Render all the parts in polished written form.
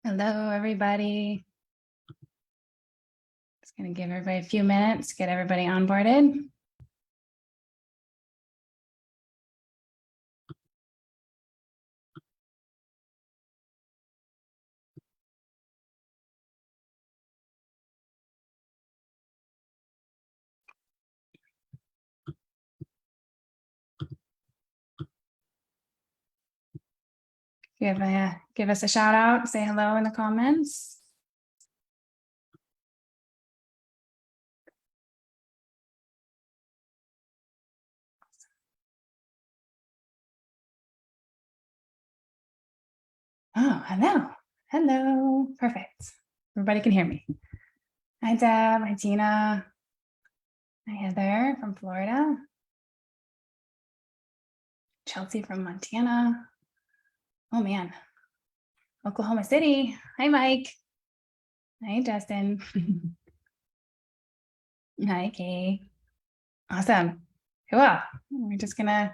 Hello, everybody. Just going to give everybody a few minutes, get everybody onboarded. Give us a shout out, say hello in the comments. Oh, hello. Hello. Perfect. Everybody can hear me. Hi, Deb. Hi, Tina. Hi, Heather from Florida. Chelsea from Montana. Oh, man. Oklahoma City. Hi, Mike. Hi, Justin. Hi, Kay. Awesome. Cool. We're just going to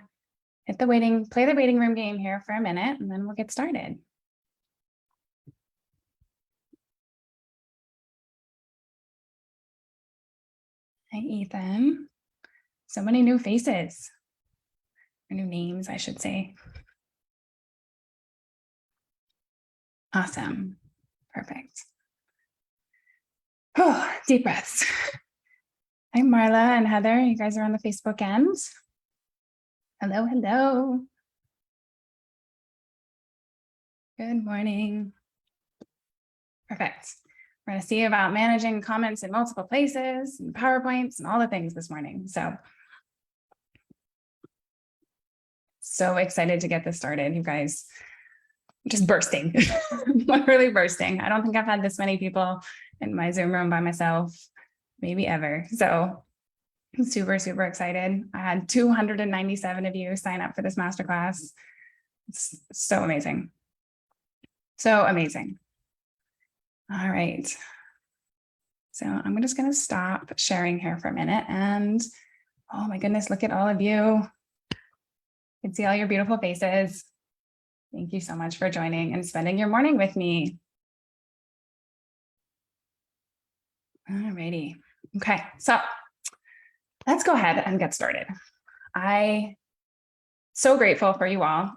play the waiting room game here for a minute, and then we'll get started. Hi, Ethan. So many new faces, or new names, I should say. Awesome. Perfect. Oh, deep breaths. Hi, Marla and Heather. You guys are on the Facebook end. Hello, hello. Good morning. Perfect. We're going to see about managing comments in multiple places and PowerPoints and all the things this morning. So excited to get this started, you guys. Just bursting, literally bursting. I don't think I've had this many people in my Zoom room by myself, maybe ever. So I'm super, super excited. I had 297 of you sign up for this masterclass. It's so amazing. So amazing. All right. So I'm just going to stop sharing here for a minute. And oh my goodness, look at all of you. You can see all your beautiful faces. Thank you so much for joining and spending your morning with me. All righty. Okay, so let's go ahead and get started. I'm so grateful for you all.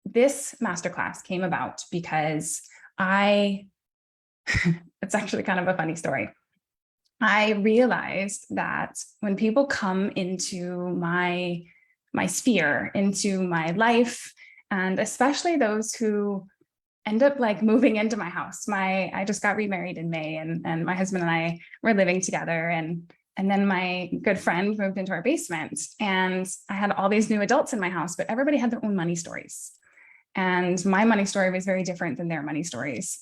This masterclass came about because it's actually kind of a funny story. I realized that when people come into my sphere, into my life, and especially those who end up like moving into my house. I just got remarried in May, and my husband and I were living together, and then my good friend moved into our basement, and I had all these new adults in my house, but everybody had their own money stories. And my money story was very different than their money stories.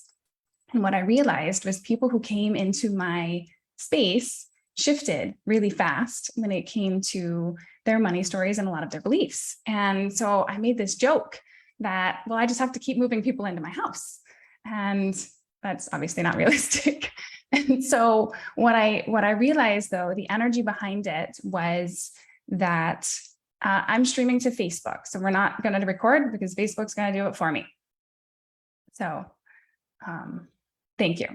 And what I realized was people who came into my space shifted really fast when it came to their money stories and a lot of their beliefs. And so I made this joke that, well, I just have to keep moving people into my house. And that's obviously not realistic. And so what I realized, though, the energy behind it was that I'm streaming to Facebook. So we're not going to record because Facebook's going to do it for me. So thank you.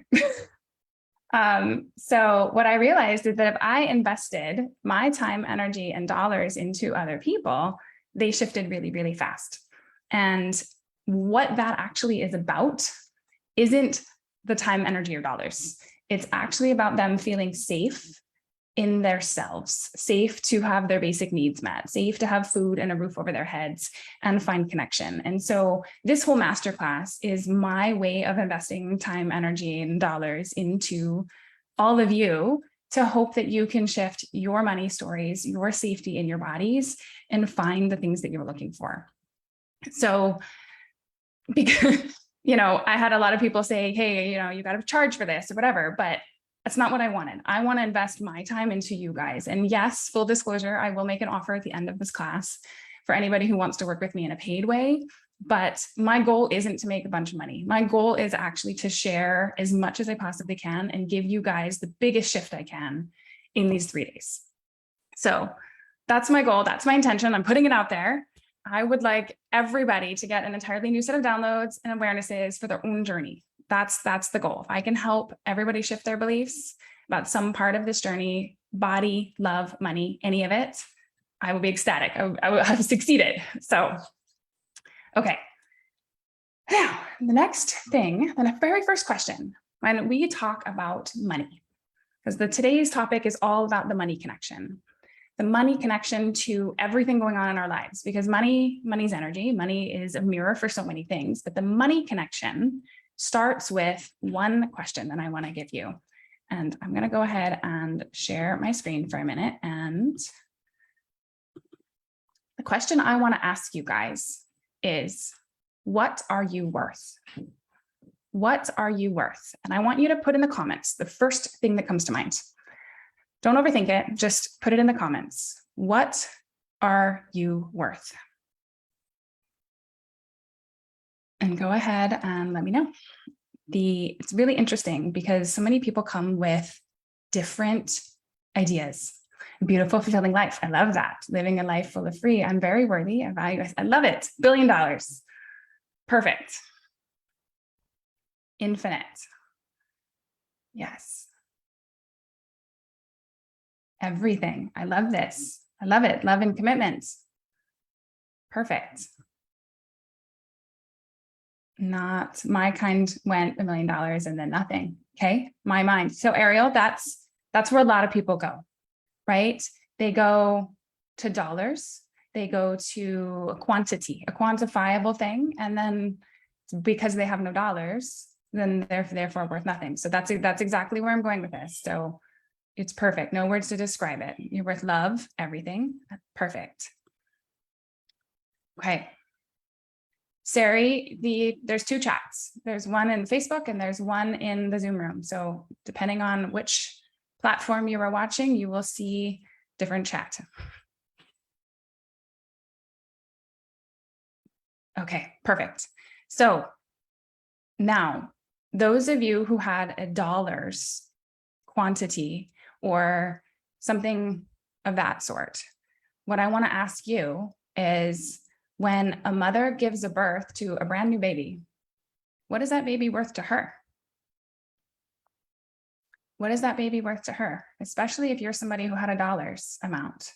So what I realized is that if I invested my time, energy, and dollars into other people, they shifted really, really fast. And what that actually is about isn't the time, energy, or dollars. It's actually about them feeling safe in themselves, safe to have their basic needs met, safe to have food and a roof over their heads and find connection. And so this whole masterclass is my way of investing time, energy, and dollars into all of you to hope that you can shift your money stories, your safety in your bodies, and find the things that you're looking for. So, because, I had a lot of people say, hey, you got to charge for this or whatever, but that's not what I wanted. I want to invest my time into you guys. And yes, full disclosure, I will make an offer at the end of this class for anybody who wants to work with me in a paid way. But my goal isn't to make a bunch of money. My goal is actually to share as much as I possibly can and give you guys the biggest shift I can in these 3 days. So that's my goal. That's my intention. I'm putting it out there. I would like everybody to get an entirely new set of downloads and awarenesses for their own journey. That's the goal. If I can help everybody shift their beliefs about some part of this journey, body, love, money, any of it, I will be ecstatic. I will have succeeded. So, okay. Now, the next thing, the very first question, when we talk about money, because today's topic is all about the money connection. The money connection to everything going on in our lives, because money's energy. Money is a mirror for so many things, but the money connection starts with one question that I want to give you. And I'm going to go ahead and share my screen for a minute. And the question I want to ask you guys is, what are you worth? What are you worth? And I want you to put in the comments the first thing that comes to mind. Don't overthink it. Just put it in the comments. What are you worth? And go ahead and let me know. It's really interesting because so many people come with different ideas. Beautiful, fulfilling life. I love that. Living a life full of free. I'm very worthy of value. I love it. $1 billion. Perfect. Infinite. Yes. Everything. I love this. I love it. Love and commitment. Perfect. Not my kind went $1 million and then nothing. Okay. My mind. So Ariel, that's where a lot of people go, right? They go to dollars. They go to a quantity, a quantifiable thing. And then because they have no dollars, then they're therefore worth nothing. So that's exactly where I'm going with this. So it's perfect. No words to describe it. You're worth love, everything. Perfect. Okay. Sari, there's two chats. There's one in Facebook and there's one in the Zoom room. So depending on which platform you are watching, you will see different chat. Okay, perfect. So now, those of you who had a dollars quantity or something of that sort, what I want to ask you is, when a mother gives a birth to a brand new baby, what is that baby worth to her? What is that baby worth to her? Especially if you're somebody who had a dollars amount.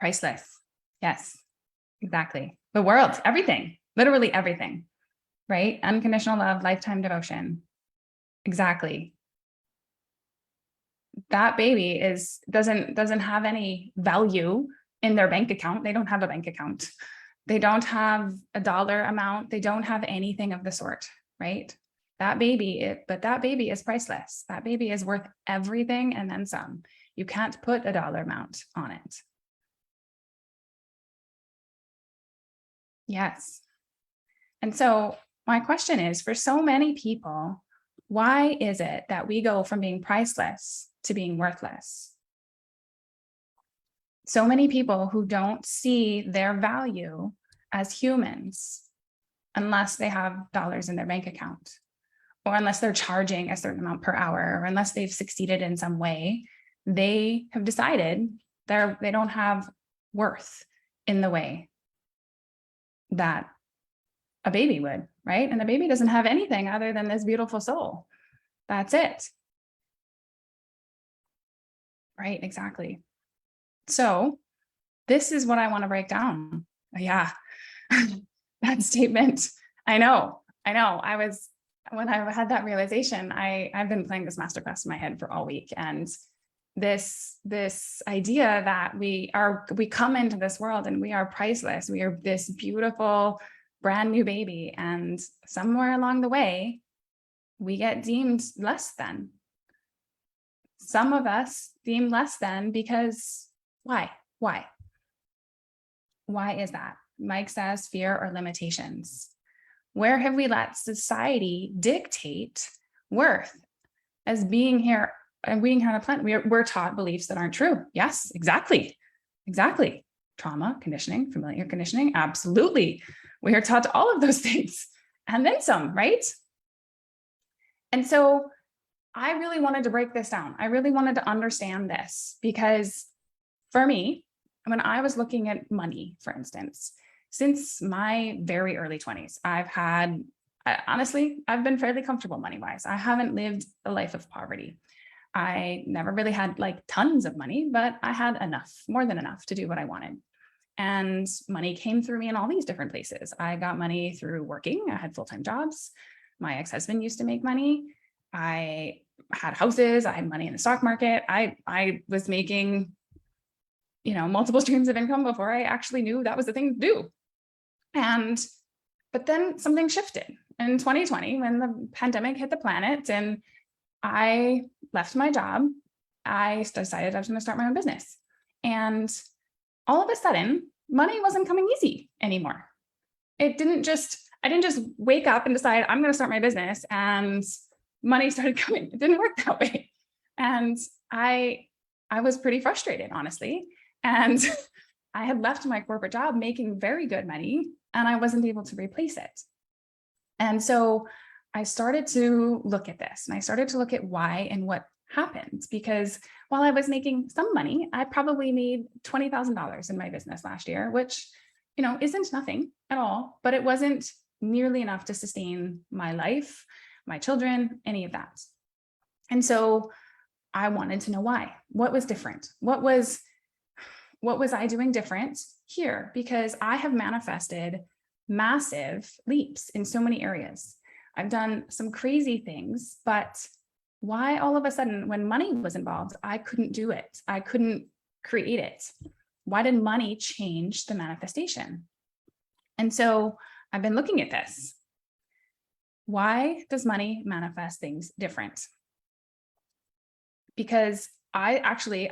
Priceless. Yes, exactly. The world, everything, literally everything, right? Unconditional love, lifetime devotion. Exactly. That baby doesn't have any value in their bank account. They don't have a bank account. They don't have a dollar amount. They don't have anything of the sort, right? But that baby is priceless. That baby is worth everything and then some. You can't put a dollar amount on it. Yes. And so my question is, for so many people, why is it that we go from being priceless to being worthless? So many people who don't see their value as humans unless they have dollars in their bank account, or unless they're charging a certain amount per hour, or unless they've succeeded in some way, they have decided they don't have worth in the way that a baby would, right? And the baby doesn't have anything other than this beautiful soul. That's it. Right, exactly. So this is what I want to break down. Yeah, that statement. I know. When I had that realization, I've been playing this masterclass in my head for all week. And this idea that we come into this world and we are priceless. We are this beautiful, brand new baby. And somewhere along the way, we get deemed less than. Some of us deem less than because why? Why is that? Mike says fear or limitations. Where have we let society dictate worth as being here and being here on the planet? We're taught beliefs that aren't true. Yes, exactly. Trauma, conditioning, familiar conditioning. Absolutely. We are taught all of those things and then some, right? And so I really wanted to break this down. I really wanted to understand this because for me, when I was looking at money, for instance, since my very early 20s, honestly, I've been fairly comfortable money wise. I haven't lived a life of poverty. I never really had like tons of money, but I had enough, more than enough to do what I wanted. And money came through me in all these different places. I got money through working. I had full-time jobs. My ex-husband used to make money. I had houses. I had money in the stock market. I was making, multiple streams of income before I actually knew that was the thing to do. But then something shifted in 2020 when the pandemic hit the planet and I left my job. I decided I was going to start my own business. And all of a sudden, money wasn't coming easy anymore. I didn't just wake up and decide I'm going to start my business and money started coming. It didn't work that way. And I was pretty frustrated, honestly. And I had left my corporate job making very good money and I wasn't able to replace it. And so I started to look at this and I started to look at why and what happened, because while I was making some money, I probably made $20,000 in my business last year, which, isn't nothing at all, but it wasn't nearly enough to sustain my life, my children, any of that. And so I wanted to know why. What was different? What was I doing different here? Because I have manifested massive leaps in so many areas. I've done some crazy things, but why all of a sudden when money was involved, I couldn't do it. I couldn't create it. Why did money change the manifestation? And so I've been looking at this. Why does money manifest things different? Because I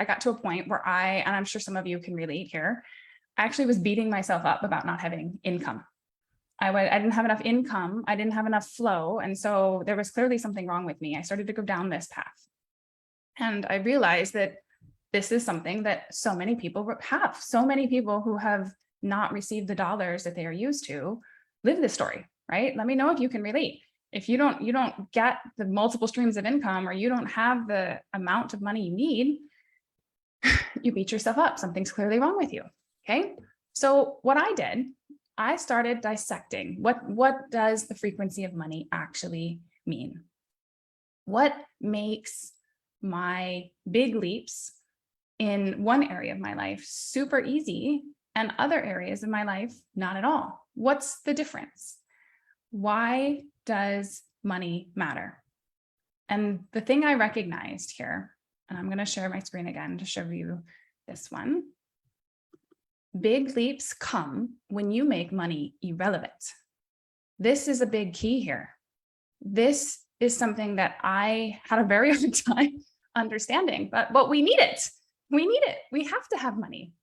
got to a point where and I'm sure some of you can relate here, I actually was beating myself up about not having income. I didn't have enough income. I didn't have enough flow. And so there was clearly something wrong with me. I started to go down this path. And I realized that this is something that so many people have. So many people who have not received the dollars that they are used to live this story, right? Let me know if you can relate. If you don't get the multiple streams of income or you don't have the amount of money you need, you beat yourself up. Something's clearly wrong with you. Okay. So what I did, I started dissecting what does the frequency of money actually mean? What makes my big leaps in one area of my life super easy and other areas of my life not at all? What's the difference? Why does money matter? And the thing I recognized here, and I'm going to share my screen again to show you this one. Big leaps come when you make money irrelevant. This is a big key here. This is something that I had a very hard time understanding, but we need it. We need it. We have to have money.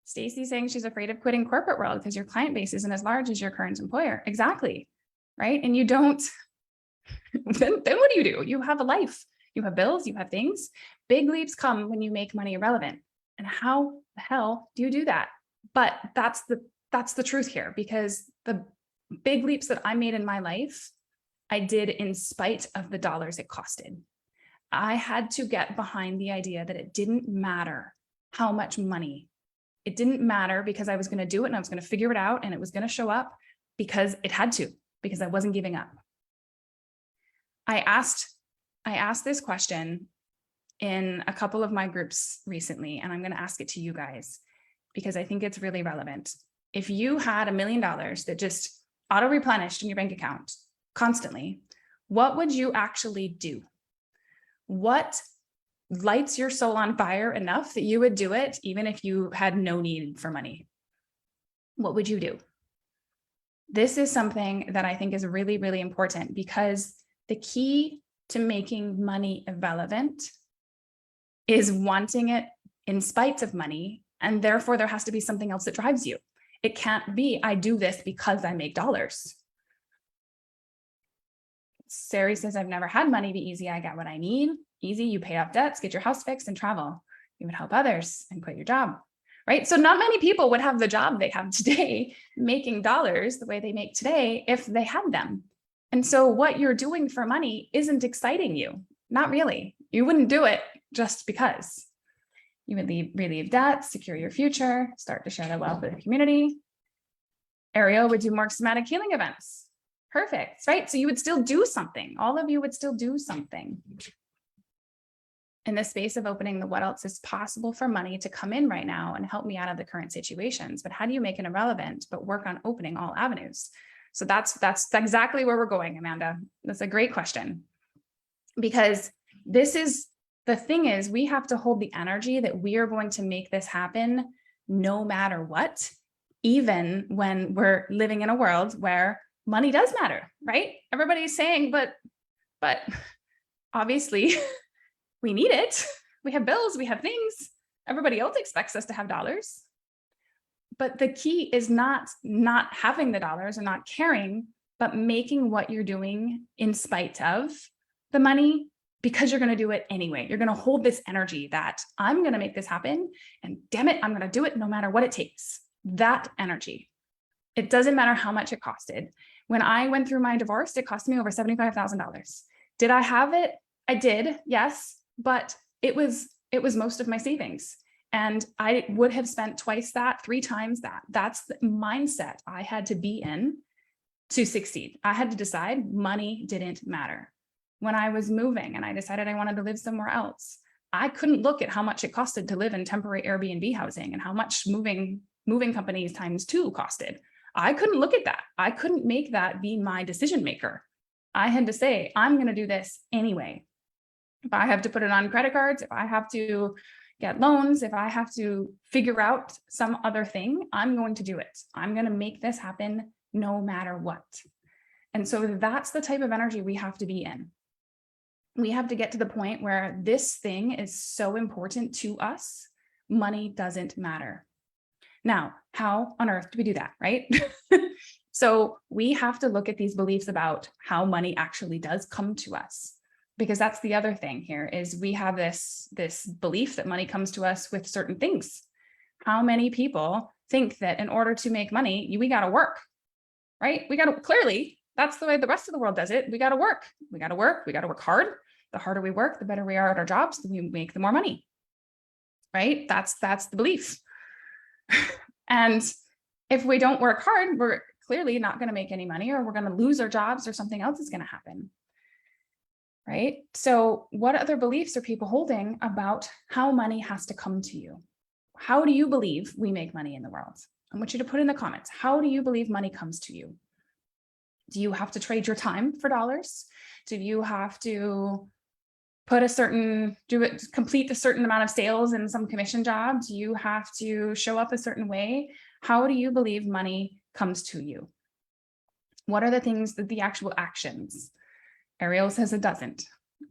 Stacy's saying she's afraid of quitting corporate world because your client base isn't as large as your current employer. Exactly. Right. And you don't, then what do? You have a life, you have bills, you have things. Big leaps come when you make money irrelevant. And how the hell do you do that? But that's the truth here, because the big leaps that I made in my life, I did in spite of the dollars it costed. I had to get behind the idea that it didn't matter how much money. It didn't matter because I was going to do it and I was going to figure it out and it was going to show up because it had to, because I wasn't giving up. I asked this question in a couple of my groups recently, and I'm going to ask it to you guys because I think it's really relevant. If you had $1 million that just auto replenished in your bank account constantly, what would you actually do? What lights your soul on fire enough that you would do it even if you had no need for money? What would you do? This is something that I think is really, really important, because the key to making money irrelevant is wanting it in spite of money. And therefore, there has to be something else that drives you. It can't be, I do this because I make dollars. Sari says, I've never had money be easy. I get what I need. Easy, you pay off debts, get your house fixed and travel. You would help others and quit your job, right? So not many people would have the job they have today, making dollars the way they make today, if they had them. And so what you're doing for money isn't exciting you. Not really. You wouldn't do it just because. You would relieve debt, secure your future, start to share the wealth with the community. Ariel would do more somatic healing events. Perfect, right? So you would still do something. All of you would still do something. In the space of opening the what else is possible for money to come in right now and help me out of the current situations. But how do you make it irrelevant, but work on opening all avenues? So that's exactly where we're going, Amanda. That's a great question. Because this is, the thing is, we have to hold the energy that we are going to make this happen no matter what, even when we're living in a world where money does matter, right? Everybody's saying, but obviously we need it. We have bills, we have things. Everybody else expects us to have dollars. But the key is not having the dollars or not caring, but making what you're doing in spite of the money, because you're going to do it anyway. You're going to hold this energy that I'm going to make this happen, and damn it, I'm going to do it no matter what it takes. That energy. It doesn't matter how much it costed. When I went through my divorce, it cost me over $75,000. Did I have it? I did, yes, but it was most of my savings. And I would have spent twice that, 3 times that. That's the mindset I had to be in to succeed. I had to decide money didn't matter. When I was moving and I decided I wanted to live somewhere else, I couldn't look at how much it costed to live in temporary Airbnb housing and how much moving companies times 2 costed. I couldn't look at that. I couldn't make that be my decision maker. I had to say, I'm going to do this anyway. If I have to put it on credit cards, if I have to get loans, if I have to figure out some other thing, I'm going to do it. I'm going to make this happen no matter what. And so that's the type of energy we have to be in. We have to get to the point where this thing is so important to us, money doesn't matter. Now, how on earth do we do that, right? So we have to look at these beliefs about how money actually does come to us, because that's the other thing here is we have this belief that money comes to us with certain things. How many people think that in order to make money, we got to work, right? Clearly, that's the way the rest of the world does it. We got to work. We got to work hard. The harder we work, the better we are at our jobs, we make the more money, right? That's the belief. And if we don't work hard, we're clearly not going to make any money, or we're going to lose our jobs, or something else is going to happen, right? So what other beliefs are people holding about how money has to come to you? How do you believe we make money in the world? I want you to put in the comments, how do you believe money comes to you? Do you have to trade your time for dollars? Do you have to complete a certain amount of sales in some commission job? Do you have to show up a certain way? How do you believe money comes to you? What are the things that the actual actions? Ariel says it doesn't.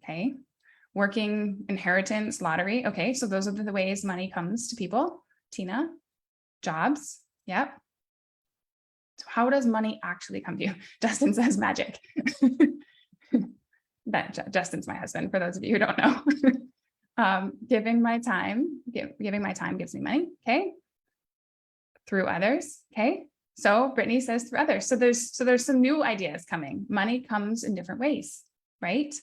Okay. Working, inheritance, lottery. Okay. So those are the ways money comes to people. Tina, jobs. Yep. So how does money actually come to you? Justin says magic. Justin's my husband, for those of you who don't know. Giving my time gives me money. Okay. Through others. Okay. So Brittany says through others. So there's some new ideas coming. Money comes in different ways, right?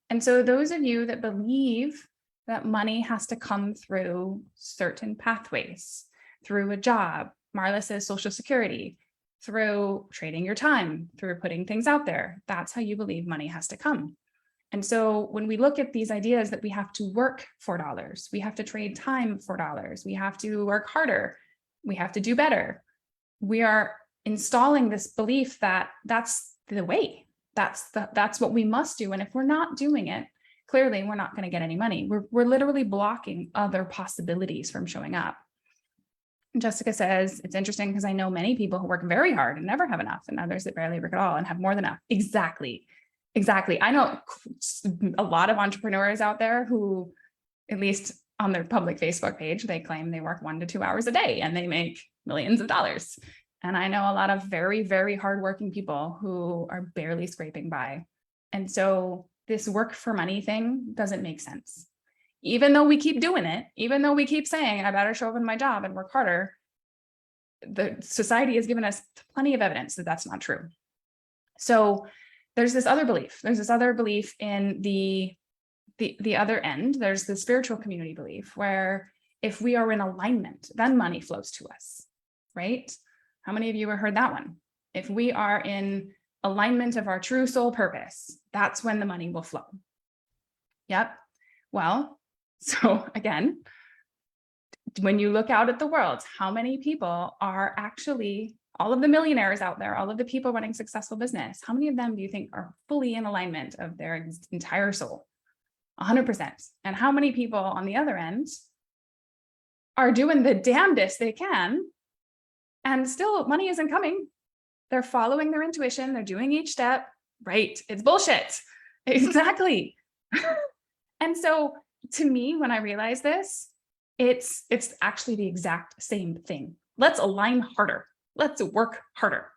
And so those of you that believe that money has to come through certain pathways, through a job, Marla says Social Security, through trading your time, through putting things out there, that's how you believe money has to come. And so when we look at these ideas that we have to work for dollars, we have to trade time for dollars, we have to work harder, we have to do better, we are installing this belief that that's the way, that's what we must do. And if we're not doing it, clearly we're not going to get any money. We're literally blocking other possibilities from showing up. Jessica says, it's interesting because I know many people who work very hard and never have enough, and others that barely work at all and have more than enough. Exactly. I know a lot of entrepreneurs out there who, at least on their public Facebook page, they claim they work 1 to 2 hours a day and they make millions of dollars. And I know a lot of very, very hardworking people who are barely scraping by. And so this work for money thing doesn't make sense. Even though we keep doing it, even though we keep saying, I better show up in my job and work harder, the society has given us plenty of evidence that that's not true. So there's this other belief. There's this other belief in the the other end, there's the spiritual community belief where if we are in alignment, then money flows to us, right? How many of you have heard that one? If we are in alignment of our true soul purpose, that's when the money will flow. Yep. Well, so again, when you look out at the world, how many people are actually, all of the millionaires out there, all of the people running successful business, how many of them do you think are fully in alignment of their entire soul? 100%. And how many people on the other end are doing the damnedest they can and still money isn't coming? They're following their intuition. They're doing each step. Right. It's bullshit. Exactly. And so to me, when I realized this, it's actually the exact same thing. Let's align harder. Let's work harder,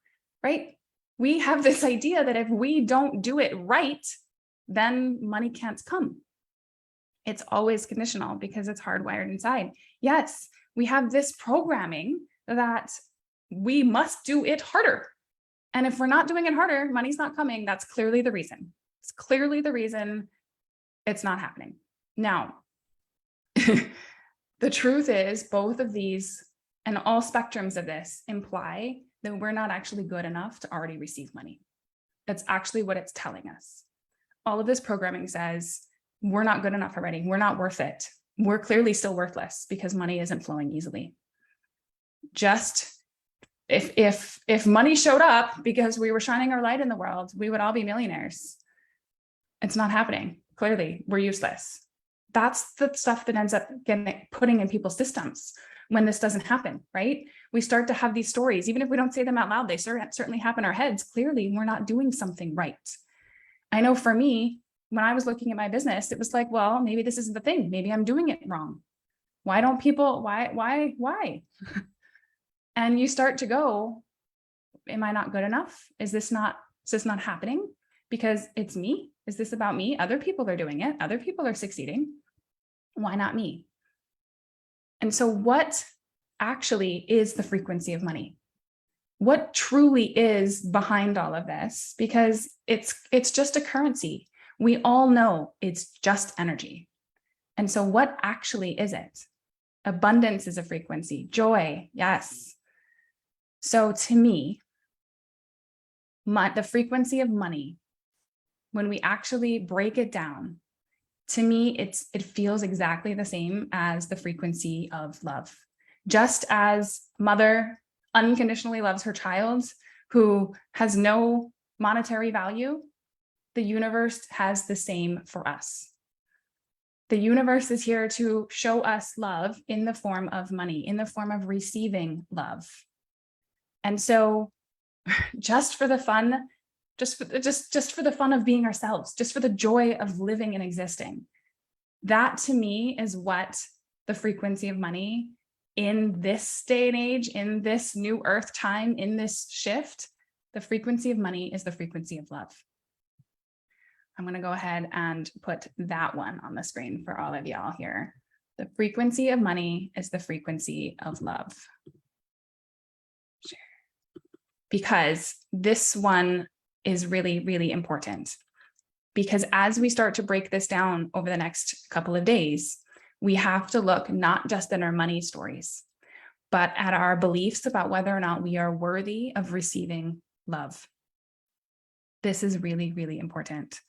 right? We have this idea that if we don't do it right, then money can't come. It's always conditional because it's hardwired inside. Yes, we have this programming that we must do it harder. And if we're not doing it harder, money's not coming. That's clearly the reason. It's clearly the reason it's not happening. Now, the truth is both of these and all spectrums of this imply that we're not actually good enough to already receive money. That's actually what it's telling us. All of this programming says we're not good enough already. We're not worth it. We're clearly still worthless because money isn't flowing easily. Just if money showed up because we were shining our light in the world, we would all be millionaires. It's not happening. Clearly, we're useless. That's the stuff that ends up putting in people's systems when this doesn't happen, right? We start to have these stories, even if we don't say them out loud, they certainly happen in our heads. Clearly, we're not doing something right. I know for me, when I was looking at my business, it was like, well, maybe this isn't the thing. Maybe I'm doing it wrong. Why don't people, why? And you start to go, am I not good enough? Is this not happening? Because it's me? Is this about me? Other people are doing it. Other people are succeeding. Why not me? And so what actually is the frequency of money? What truly is behind all of this? Because it's just a currency. We all know it's just energy. And so what actually is it? Abundance is a frequency. Joy, yes. So to me, the frequency of money, when we actually break it down, to me, it feels exactly the same as the frequency of love. Just as mother unconditionally loves her child who has no monetary value, the universe has the same for us. The universe is here to show us love in the form of money, in the form of receiving love. And so just for the fun, just for the fun of being ourselves, just for the joy of living and existing, that to me is what the frequency of money in this day and age, in this new earth time, in this shift, the frequency of money is the frequency of love. I'm going to go ahead and put that one on the screen for all of y'all here. The frequency of money is the frequency of love. Because this one is really, really important. Because as we start to break this down over the next couple of days, we have to look not just at our money stories, but at our beliefs about whether or not we are worthy of receiving love. This is really, really important.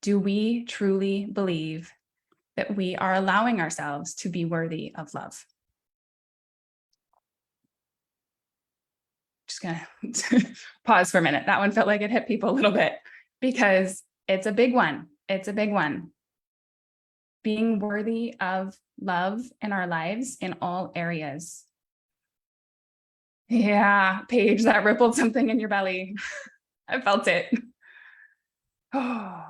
Do we truly believe that we are allowing ourselves to be worthy of love? Just gonna pause for a minute. That one felt like it hit people a little bit because it's a big one. It's a big one. Being worthy of love in our lives in all areas. Yeah, Paige, that rippled something in your belly. I felt it. Oh.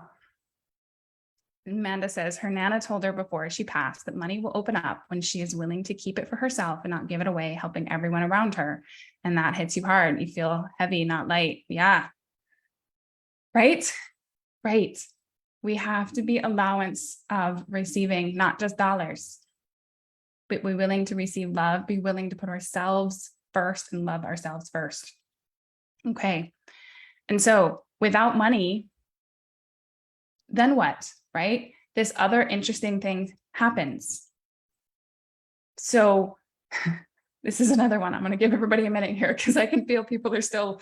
Amanda says her Nana told her before she passed that money will open up when she is willing to keep it for herself and not give it away, helping everyone around her. And that hits you hard. You feel heavy, not light. Yeah. Right? Right. We have to be allowance of receiving not just dollars, but we're willing to receive love, be willing to put ourselves first and love ourselves first. Okay. And so without money, then what? Right? this other interesting thing happens. So this is another one. I'm going to give everybody a minute here because I can feel people are still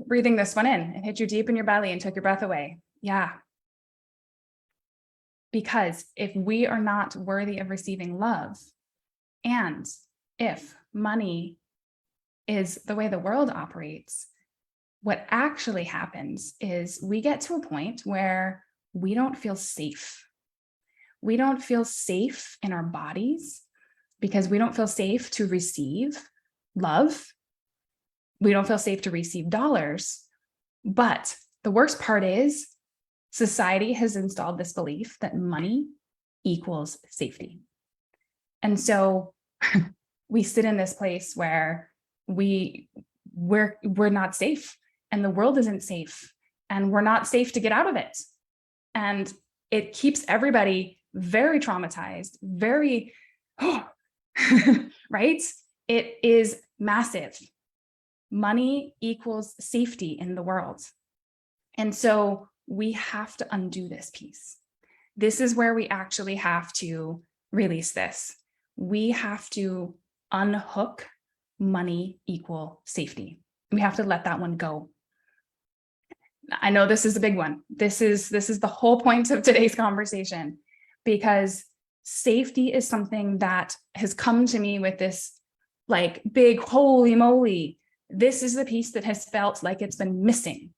breathing this one in. It hit you deep in your belly and took your breath away. Yeah. Because if we are not worthy of receiving love, and if money is the way the world operates, what actually happens is we get to a point where we don't feel safe. We don't feel safe in our bodies because we don't feel safe to receive love. We don't feel safe to receive dollars. But the worst part is society has installed this belief that money equals safety. And so we sit in this place where we're not safe, and the world isn't safe, and we're not safe to get out of it. And it keeps everybody very traumatized, very, right? It is massive. Money equals safety in the world. And so we have to undo this piece. This is where we actually have to release this. We have to unhook money equal safety. We have to let that one go. I know this is a big one. This is the whole point of today's conversation, because safety is something that has come to me with this like big, holy moly, this is the piece that has felt like it's been missing.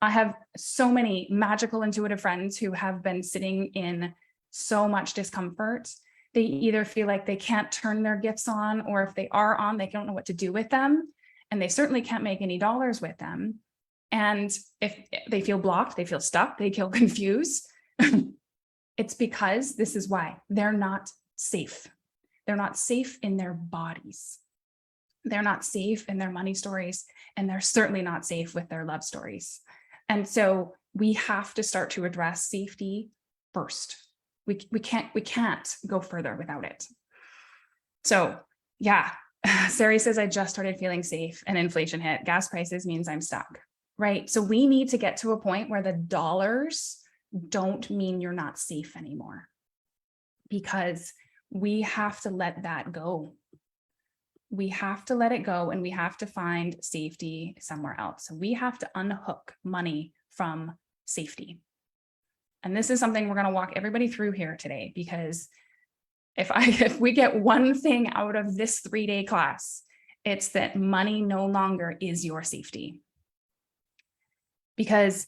I have so many magical intuitive friends who have been sitting in so much discomfort. They either feel like they can't turn their gifts on, or if they are on, they don't know what to do with them. And they certainly can't make any dollars with them. And if they feel blocked, they feel stuck, they feel confused. It's because this is why they're not safe. They're not safe in their bodies. They're not safe in their money stories, and they're certainly not safe with their love stories. And so we have to start to address safety first. We can't go further without it. So yeah, Sari says, I just started feeling safe and inflation hit. Gas prices means I'm stuck, right? So we need to get to a point where the dollars don't mean you're not safe anymore, because we have to let that go. We have to let it go, and we have to find safety somewhere else. So we have to unhook money from safety. And this is something we're going to walk everybody through here today, because if we get one thing out of this 3-day class, it's that money no longer is your safety. Because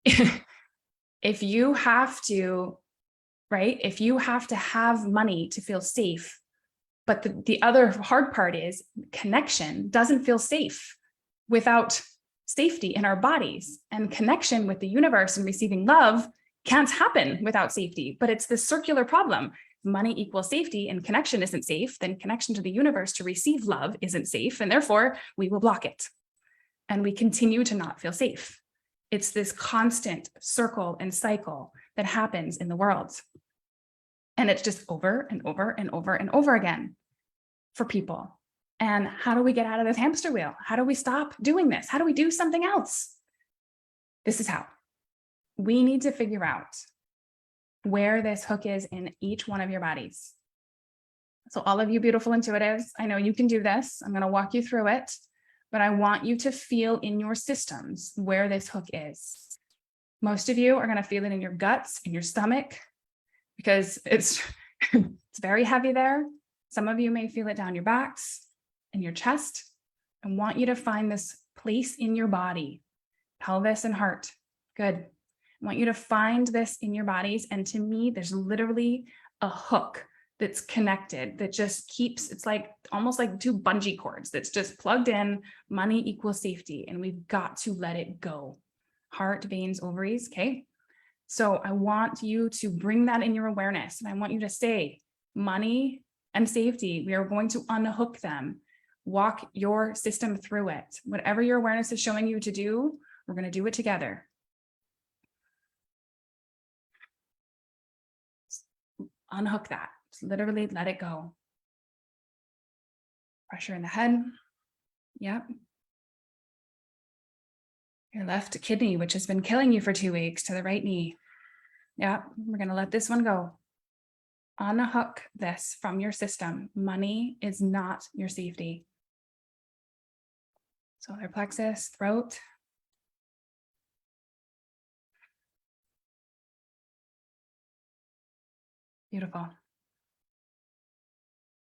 if you have to, right, if you have to have money to feel safe, but the other hard part is connection doesn't feel safe without safety in our bodies, and connection with the universe and receiving love can't happen without safety. But it's this circular problem. Money equals safety, and connection isn't safe. Then connection to the universe to receive love isn't safe. And therefore we will block it. And we continue to not feel safe. It's this constant circle and cycle that happens in the world. And it's just over and over and over and over again for people. And how do we get out of this hamster wheel? How do we stop doing this? How do we do something else? This is how. We need to figure out where this hook is in each one of your bodies. So all of you beautiful intuitives, I know you can do this. I'm going to walk you through it, but I want you to feel in your systems where this hook is. Most of you are going to feel it in your guts, in your stomach, because it's very heavy there. Some of you may feel it down your backs and your chest. I want you to find this place in your body, pelvis and heart. Good. I want you to find this in your bodies. And to me, there's literally a hook that's connected that just keeps, it's like almost like 2 bungee cords that's just plugged in. Money equals safety. And we've got to let it go. Heart, veins, ovaries. Okay. So I want you to bring that in your awareness. And I want you to say money and safety. We are going to unhook them. Walk your system through it. Whatever your awareness is showing you to do, we're going to do it together. Unhook that. Just literally let it go. Pressure in the head. Yep. Your left kidney, which has been killing you for 2 weeks, to the right knee. Yeah, we're going to let this one go. Unhook this from your system. Money is not your safety. Solar plexus, throat. Beautiful.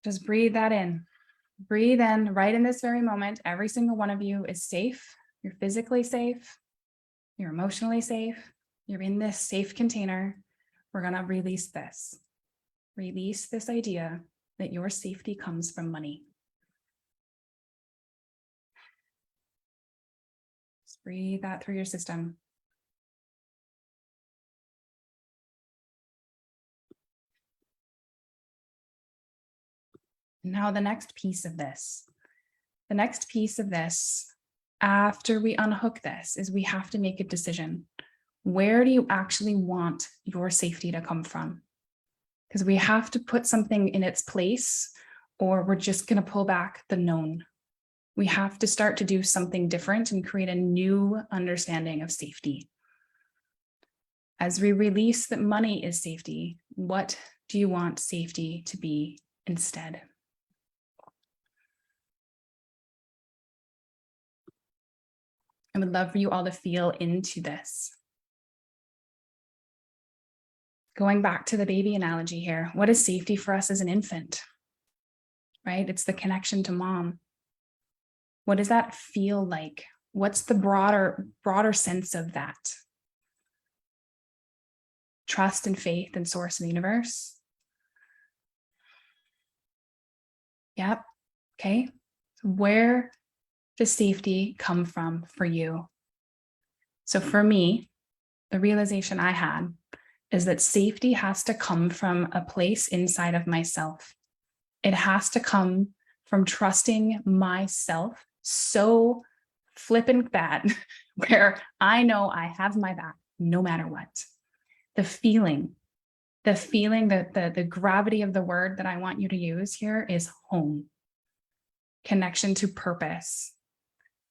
Just breathe that in. Breathe in right in this very moment. Every single one of you is safe. You're physically safe. You're emotionally safe. You're in this safe container. We're going to release this. Release this idea that your safety comes from money. Just breathe that through your system. Now the next piece of this, after we unhook this, is we have to make a decision. Where do you actually want your safety to come from? Because we have to put something in its place, or we're just going to pull back the known. We have to start to do something different and create a new understanding of safety. As we release that money is safety, what do you want safety to be instead? I would love for you all to feel into this. Going back to the baby analogy here, what is safety for us as an infant? Right? It's the connection to mom. What does that feel like? What's the broader sense of that? Trust and faith and source in the universe. Yep. Okay. Where does safety come from for you? So for me, the realization I had is that safety has to come from a place inside of myself. It has to come from trusting myself so flippin' bad, where I know I have my back no matter what. The feeling, the gravity of the word that I want you to use here is home. Connection to purpose,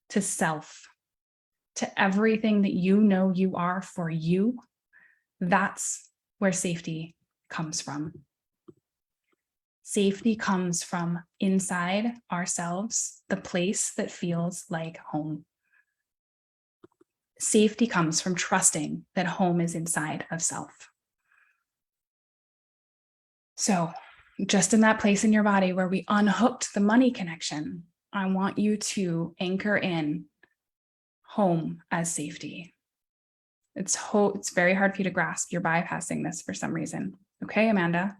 to self, to everything that you know you are for you. That's where safety comes from. Safety comes from inside ourselves, the place that feels like home. Safety comes from trusting that home is inside of self. So, just in that place in your body where we unhooked the money connection, I want you to anchor in home as safety. It's very hard for you to grasp. You're bypassing this for some reason. Okay, Amanda?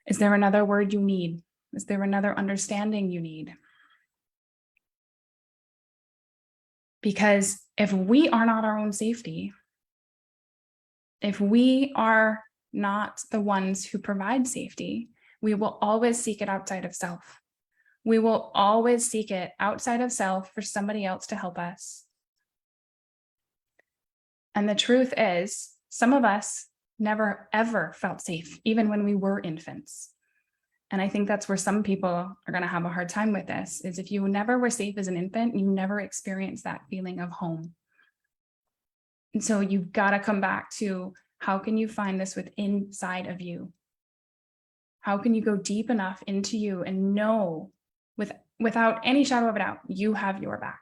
Is there another word you need? Is there another understanding you need? Because if we are not our own safety, if we are not the ones who provide safety, we will always seek it outside of self. We will always seek it outside of self for somebody else to help us. And the truth is, some of us never, ever felt safe, even when we were infants. And I think that's where some people are going to have a hard time with this, is if you never were safe as an infant, you never experienced that feeling of home. And so you've got to come back to, how can you find this within inside of you? How can you go deep enough into you and know without any shadow of a doubt, you have your back.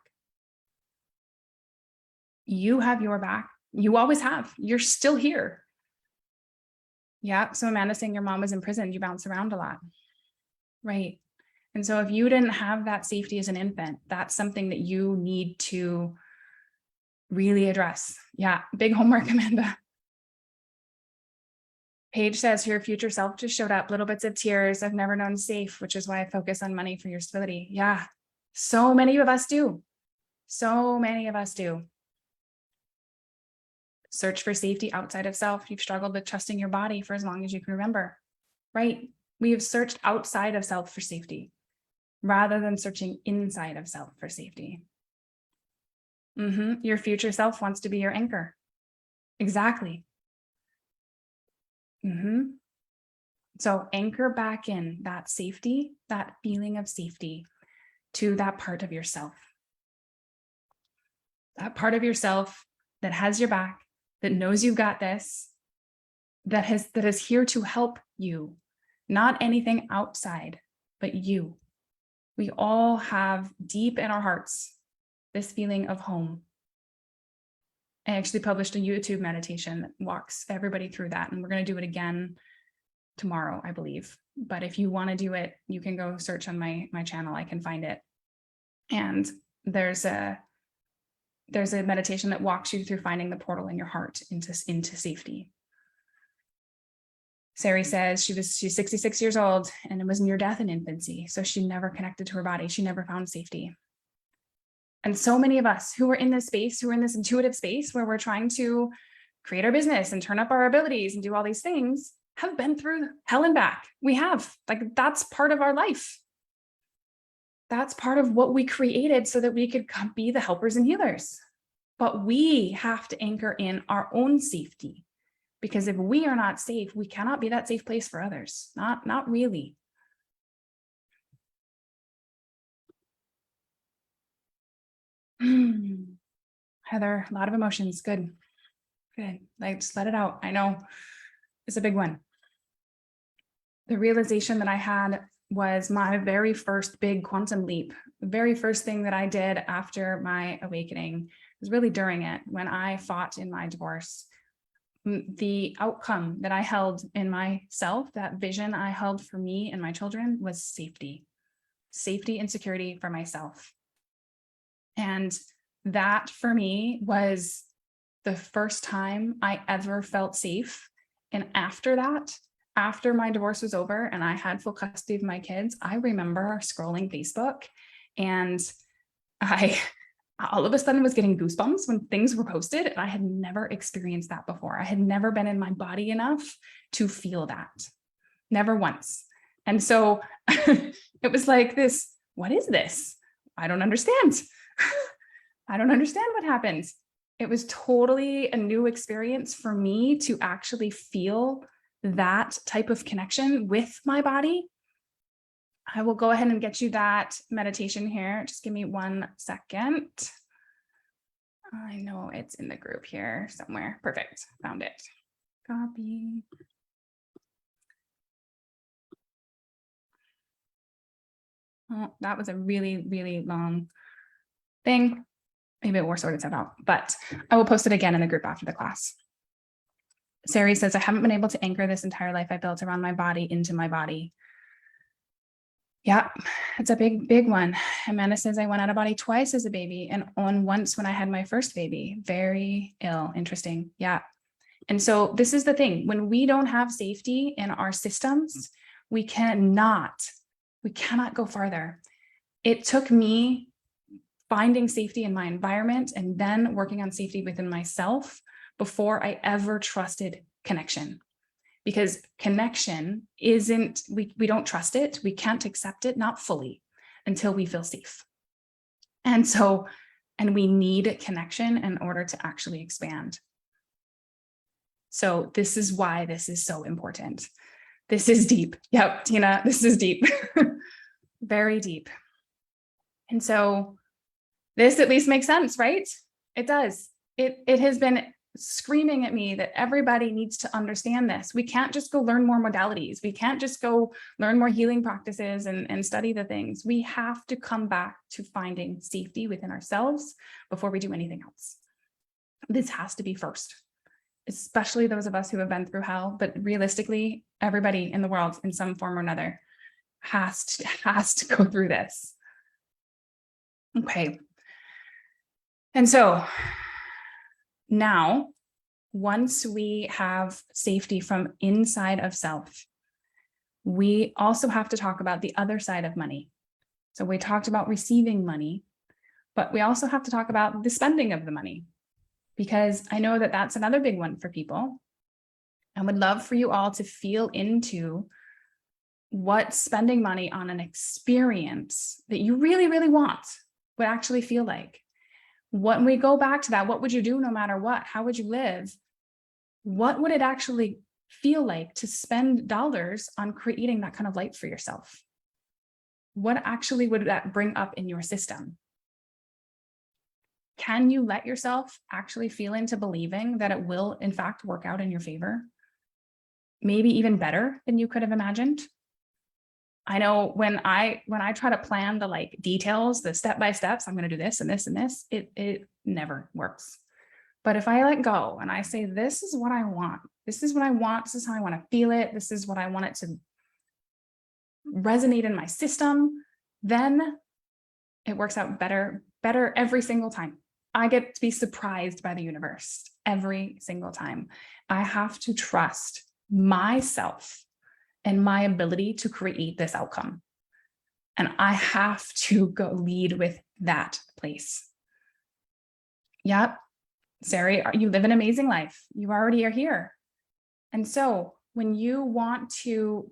You have your back. You always have. You're still here. Yeah. So Amanda's saying your mom was in prison. You bounce around a lot. Right. And so if you didn't have that safety as an infant, that's something that you need to really address. Yeah. Big homework, Amanda. Paige says your future self just showed up, little bits of tears. I've never known safe, which is why I focus on money for your stability. Yeah. So many of us do. So many of us do. Search for safety outside of self. You've struggled with trusting your body for as long as you can remember, right? We have searched outside of self for safety rather than searching inside of self for safety. Your future self wants to be your anchor. Exactly. So anchor back in that safety, that feeling of safety, to that part of yourself. That part of yourself that has your back, that knows you've got this, that is here to help you, not anything outside, but you. We all have deep in our hearts this feeling of home. I actually published a YouTube meditation that walks everybody through that, and we're going to do it again tomorrow, I believe. But if you want to do it, you can go search on my channel. I can find it. And there's a meditation that walks you through finding the portal in your heart into safety. Sari says she's 66 years old and it was near death in infancy. So she never connected to her body. She never found safety. And so many of us who are in this space, who are in this intuitive space where we're trying to create our business and turn up our abilities and do all these things, have been through hell and back. We have, like, that's part of our life. That's part of what we created so that we could be the helpers and healers. But we have to anchor in our own safety, because if we are not safe, we cannot be that safe place for others. Not really. Heather, a lot of emotions. Good. Like, just let it out. I know it's a big one. The realization that I had was my very first big quantum leap. The very first thing that I did after my awakening was really during it, when I fought in my divorce. The outcome that I held in myself, that vision I held for me and my children, was safety and security for myself. And that for me was the first time I ever felt safe. And after that, after my divorce was over and I had full custody of my kids, I remember scrolling Facebook, and I all of a sudden was getting goosebumps when things were posted. And I had never experienced that before. I had never been in my body enough to feel that. Never once. And so it was like this, what is this? I don't understand. I don't understand what happened. It was totally a new experience for me to actually feel that type of connection with my body. I will go ahead and get you that meditation here. Just give me 1 second. I know it's in the group here somewhere. Perfect. Found it. Copy. Oh, that was a really, really long thing. Maybe it will sort itself out, but I will post it again in the group after the class. Sari says, I haven't been able to anchor this entire life I built around my body into my body. Yeah, it's a big, big one. Amanda says, I went out of body twice as a baby and once when I had my first baby. Very ill. Interesting. Yeah. And so this is the thing. When we don't have safety in our systems, we cannot go farther. It took me finding safety in my environment and then working on safety within myself before I ever trusted connection. Because connection isn't, we don't trust it. We can't accept it, not fully, until we feel safe. And we need connection in order to actually expand. So this is why this is so important. This is deep. Yep, Tina, this is deep. Very deep. And so this at least makes sense, right? It does. It has been screaming at me that everybody needs to understand this. We can't just go learn more modalities. We can't just go learn more healing practices and study the things. We have to come back to finding safety within ourselves before we do anything else. This has to be first, especially those of us who have been through hell, but realistically, everybody in the world in some form or another has to go through this. Okay. And so now, once we have safety from inside of self, we also have to talk about the other side of money. So we talked about receiving money, but we also have to talk about the spending of the money, because I know that that's another big one for people. I would love for you all to feel into what spending money on an experience that you really, really want would actually feel like. When we go back to that, what would you do no matter what? How would you live? What would it actually feel like to spend dollars on creating that kind of life for yourself? What actually would that bring up in your system? Can you let yourself actually feel into believing that it will, in fact, work out in your favor? Maybe even better than you could have imagined. I know when I try to plan the like details, the step by steps, I'm going to do this and this and this, it never works. But if I let go and I say, this is what I want, this is what I want, this is how I want to feel it, this is what I want it to resonate in my system, then it works out better every single time. I get to be surprised by the universe every single time. I have to trust myself and my ability to create this outcome. And I have to go lead with that place. Yep. Sari, you live an amazing life. You already are here. And so when you want to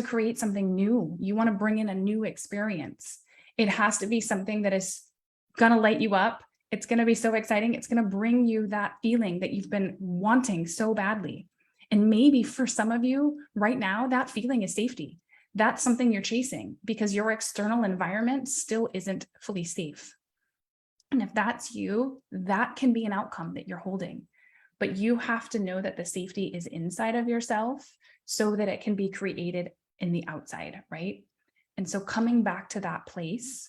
create something new, you want to bring in a new experience, it has to be something that is going to light you up. It's going to be so exciting. It's going to bring you that feeling that you've been wanting so badly. And maybe for some of you right now, that feeling is safety. That's something you're chasing because your external environment still isn't fully safe. And if that's you, that can be an outcome that you're holding. But you have to know that the safety is inside of yourself so that it can be created in the outside, right? And so coming back to that place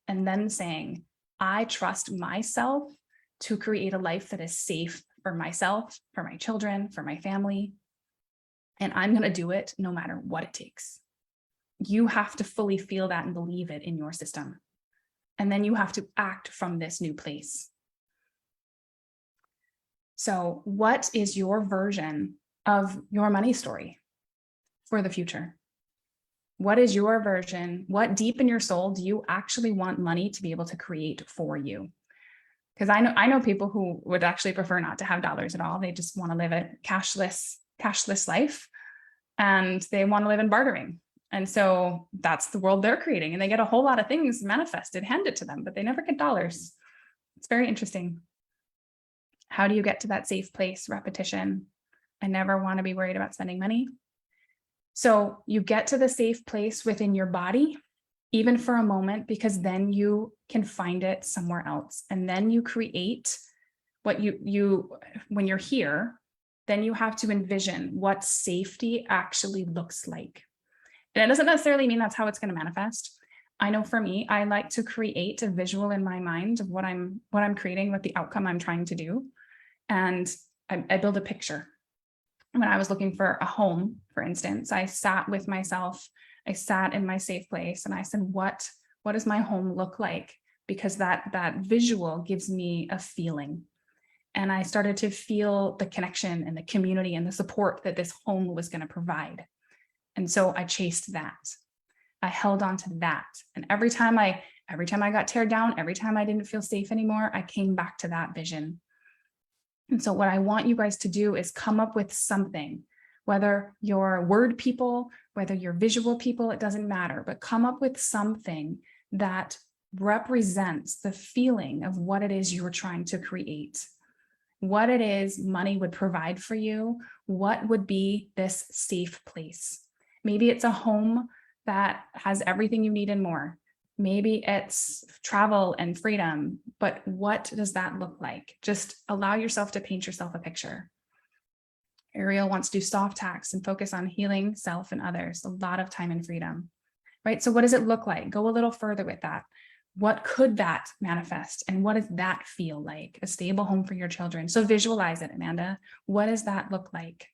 and then saying, I trust myself to create a life that is safe for myself, for my children, for my family. And I'm going to do it no matter what it takes. You have to fully feel that and believe it in your system. And then you have to act from this new place. So what is your version of your money story for the future? What is your version? What deep in your soul do you actually want money to be able to create for you? Because I know people who would actually prefer not to have dollars at all. They just want to live a cashless life, and they want to live in bartering. And so that's the world they're creating, and they get a whole lot of things manifested, handed to them, but they never get dollars. It's very interesting. How do you get to that safe place? Repetition. I never want to be worried about spending money. So you get to the safe place within your body, even for a moment, because then you can find it somewhere else. And then you create what when you're here, then you have to envision what safety actually looks like. And it doesn't necessarily mean that's how it's going to manifest. I know for me, I like to create a visual in my mind of what I'm creating, what the outcome I'm trying to do. And I build a picture. When I was looking for a home, for instance, I sat with myself, I sat in my safe place, and I said, what does my home look like? Because that visual gives me a feeling. And I started to feel the connection and the community and the support that this home was going to provide. And so I chased that. I held on to that. And every time I got teared down, every time I didn't feel safe anymore, I came back to that vision. And so what I want you guys to do is come up with something, whether you're word people, whether you're visual people, it doesn't matter, but come up with something that represents the feeling of what it is you're trying to create, what it is money would provide for you, what would be this safe place. Maybe it's a home that has everything you need and more. Maybe it's travel and freedom, but what does that look like? Just allow yourself to paint yourself a picture. Ariel wants to do soft tax and focus on healing self and others, a lot of time and freedom, right? So what does it look like? Go a little further with that. What could that manifest? And what does that feel like? A stable home for your children. So visualize it, Amanda. What does that look like?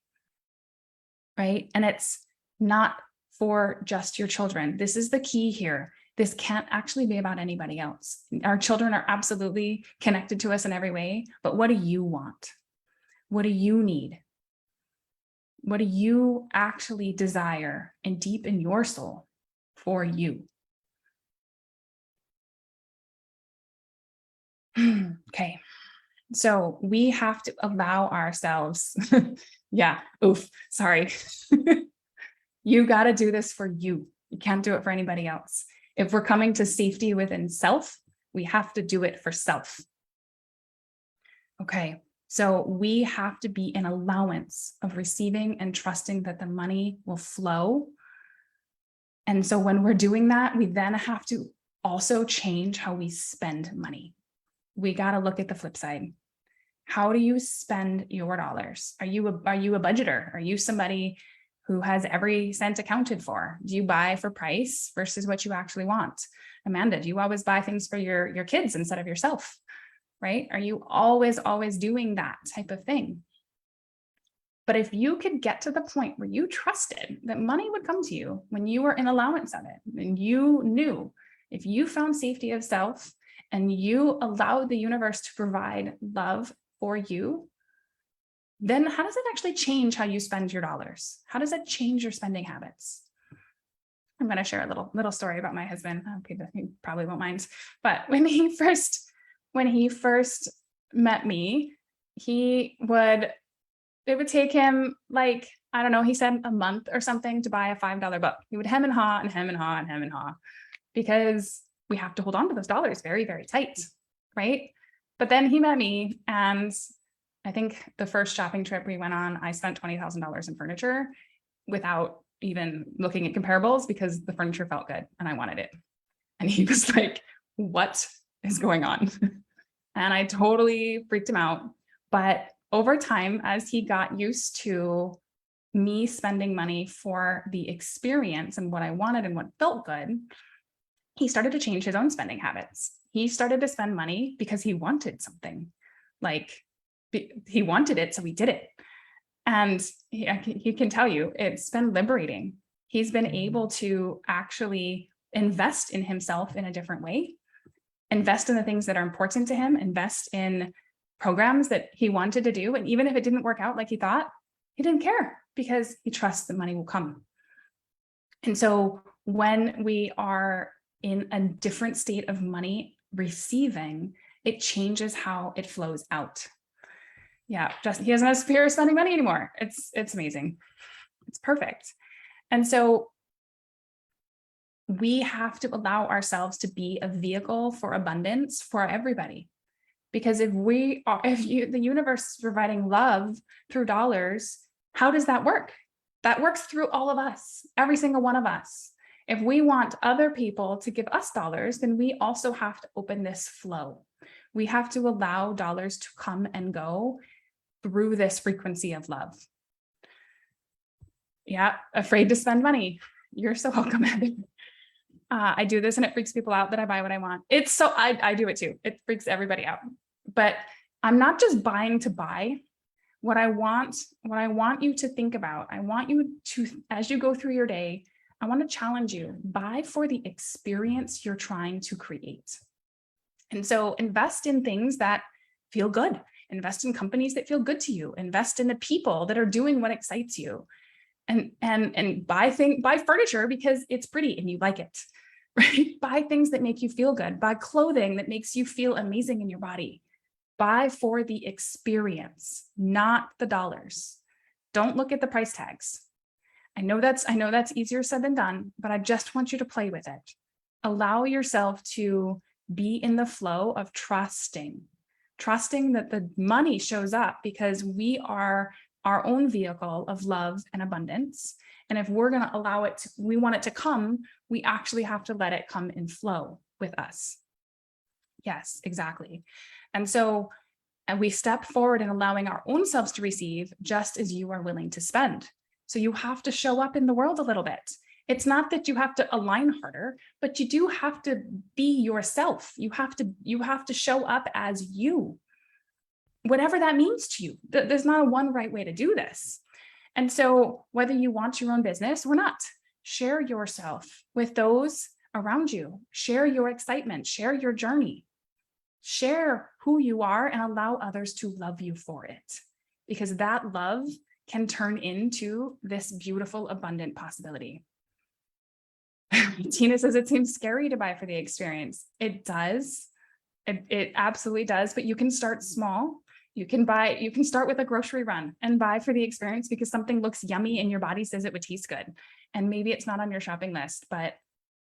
Right? And it's not for just your children. This is the key here. This can't actually be about anybody else. Our children are absolutely connected to us in every way, but what do you want? What do you need? What do you actually desire and deep in your soul for you? Okay, so we have to allow ourselves, yeah, oof, sorry. You got to do this for you. You can't do it for anybody else. If we're coming to safety within self, we have to do it for self. Okay, so we have to be in allowance of receiving and trusting that the money will flow. And so when we're doing that, we then have to also change how we spend money. We got to look at the flip side. How do you spend your dollars? Are you a budgeter? Are you somebody who has every cent accounted for? Do you buy for price versus what you actually want? Amanda, do you always buy things for your kids instead of yourself? Right? Are you always doing that type of thing? But if you could get to the point where you trusted that money would come to you when you were in allowance of it, and you knew if you found safety of self and you allowed the universe to provide love for you, then how does it actually change how you spend your dollars? How does that change your spending habits? I'm going to share a little story about my husband. Okay, he probably won't mind. But when he first met me, it would take him, like, I don't know, he said a month or something to buy a $5 book. He would hem and haw and hem and haw and hem and haw, because we have to hold on to those dollars very, very tight, right? But then he met me, and I think the first shopping trip we went on, I spent $20,000 in furniture without even looking at comparables, because the furniture felt good and I wanted it. And he was like, what is going on? And I totally freaked him out. But over time, as he got used to me spending money for the experience and what I wanted and what felt good, he started to change his own spending habits. He started to spend money because he wanted something. Like, he wanted it, so he did it. And he can tell you, it's been liberating. He's been able to actually invest in himself in a different way, invest in the things that are important to him, invest in programs that he wanted to do. And even if it didn't work out like he thought, he didn't care, because he trusts that money will come. And so when we are in a different state of money receiving, it changes how it flows out. Yeah, he doesn't have fear of spending money anymore. It's amazing. It's perfect. And so we have to allow ourselves to be a vehicle for abundance for everybody. Because if the universe is providing love through dollars, how does that work? That works through all of us, every single one of us. If we want other people to give us dollars, then we also have to open this flow. We have to allow dollars to come and go through this frequency of love. Yeah, afraid to spend money. You're so welcome. I do this and it freaks people out that I buy what I want. I do it too. It freaks everybody out. But I'm not just buying to buy. What I want you to think about, I want you to, as you go through your day, I want to challenge you, buy for the experience you're trying to create. And so invest in things that feel good. Invest in companies that feel good to you. Invest in the people that are doing what excites you. And buy furniture because it's pretty and you like it, right? Buy things that make you feel good. Buy clothing that makes you feel amazing in your body. Buy for the experience, not the dollars. Don't look at the price tags. I know that's easier said than done, but I just want you to play with it. Allow yourself to be in the flow of trusting that the money shows up because we are our own vehicle of love and abundance. And if we're going to allow it, we want it to come, we actually have to let it come in flow with us. Yes, exactly. And so we step forward in allowing our own selves to receive just as you are willing to spend. So you have to show up in the world a little bit. It's not that you have to align harder, but you do have to be yourself. You have to show up as you, whatever that means to you. There's not a one right way to do this. And so whether you want your own business or not, share yourself with those around you. Share your excitement, share your journey, share who you are, and allow others to love you for it, because that love can turn into this beautiful, abundant possibility. Tina says it seems scary to buy for the experience. It does. It absolutely does, but you can start small. You can start with a grocery run and buy for the experience because something looks yummy and your body says it would taste good. And maybe it's not on your shopping list, but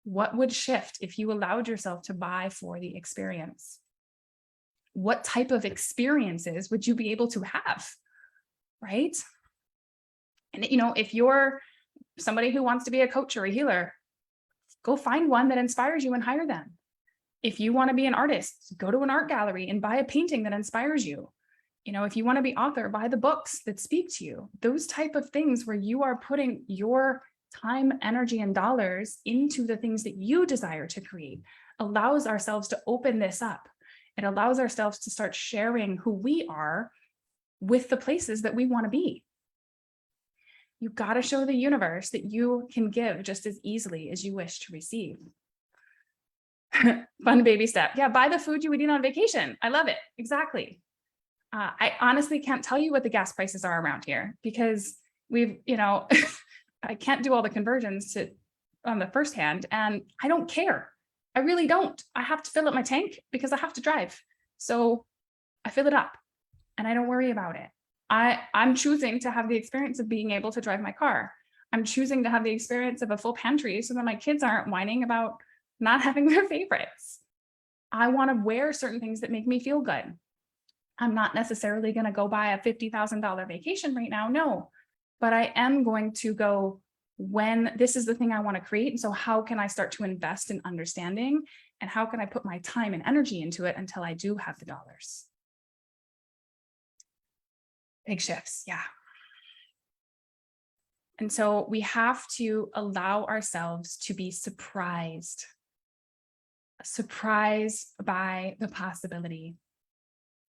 what would shift if you allowed yourself to buy for the experience? What type of experiences would you be able to have, right? And, if you're somebody who wants to be a coach or a healer, go find one that inspires you and hire them. If you want to be an artist, go to an art gallery and buy a painting that inspires you. If you want to be author, buy the books that speak to you. Those type of things where you are putting your time, energy, and dollars into the things that you desire to create allows ourselves to open this up. It allows ourselves to start sharing who we are with the places that we want to be. You've got to show the universe that you can give just as easily as you wish to receive. Fun baby step. Yeah, buy the food you would eat on vacation. I love it. Exactly. I honestly can't tell you what the gas prices are around here because I can't do all the conversions on the first hand, and I don't care. I really don't. I have to fill up my tank because I have to drive. So I fill it up and I don't worry about it. I'm choosing to have the experience of being able to drive my car. I'm choosing to have the experience of a full pantry so that my kids aren't whining about not having their favorites. I want to wear certain things that make me feel good. I'm not necessarily going to go buy a $50,000 vacation right now. No, but I am going to go when this is the thing I want to create. And so how can I start to invest in understanding, and how can I put my time and energy into it until I do have the dollars? Big shifts. Yeah. And so we have to allow ourselves to be surprised by the possibility,